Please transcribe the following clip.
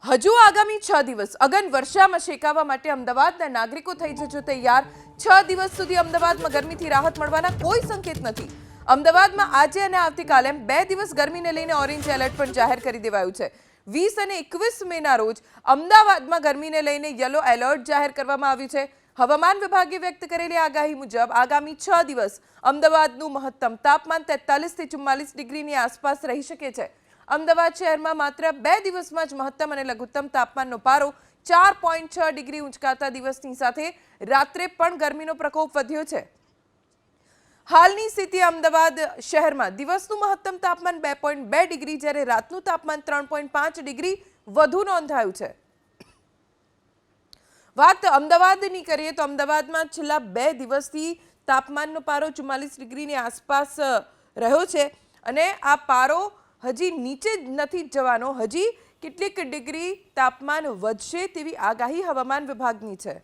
હજુ આગામી 6 દિવસ અગન વર્ષામાં શેકાવા માટે અમદાવાદના નાગરિકો થઈ જજો તૈયાર। 6 દિવસ સુધી અમદાવાદમાં ગરમીથી રાહત મળવાના કોઈ સંકેત નથી। અમદાવાદમાં આજે અને આવતીકાલે 2 દિવસ ગરમીને લઈને ઓરેન્જ એલર્ટ પણ જાહેર કરી દેવાયું છે। 20 અને 21 મેના રોજ અમદાવાદમાં ગરમીને લઈને યલો એલર્ટ જાહેર કરવામાં આવ્યું છે। હવામાન વિભાગે વ્યક્ત કરેલી આગાહી મુજબ આગામી 6 દિવસ અમદાવાદનું મહત્તમ તાપમાન 43 થી 44 ડિગ્રીની આસપાસ રહી શકે છે। અમદાવાદ શહેરમાં માત્ર 2 દિવસમાં જ મહત્તમ અને લઘુત્તમ તાપમાનનો પારો 4.6 ડિગ્રી ઊંચકાતા દિવસની સાથે રાત્રે પણ ગરમીનો પ્રકોપ વધ્યો છે। હાલની સ્થિતિ અમદાવાદ શહેરમાં દિવસનું મહત્તમ તાપમાન 2.2 ડિગ્રી જ્યારે રાતનું તાપમાન 3.5 ડિગ્રી વધુ નોંધાયું છે। વાત અમદાવાદની કરીએ તો અમદાવાદમાં છેલ્લા 2 દિવસથી તાપમાનનો પારો 44 ડિગ્રીની આસપાસ રહ્યો છે અને આ પારો હજી નીચે નથી જવાનો। હજી કેટલીક ડિગ્રી તાપમાન વધશે તેવી આગાહી હવામાન વિભાગની છે।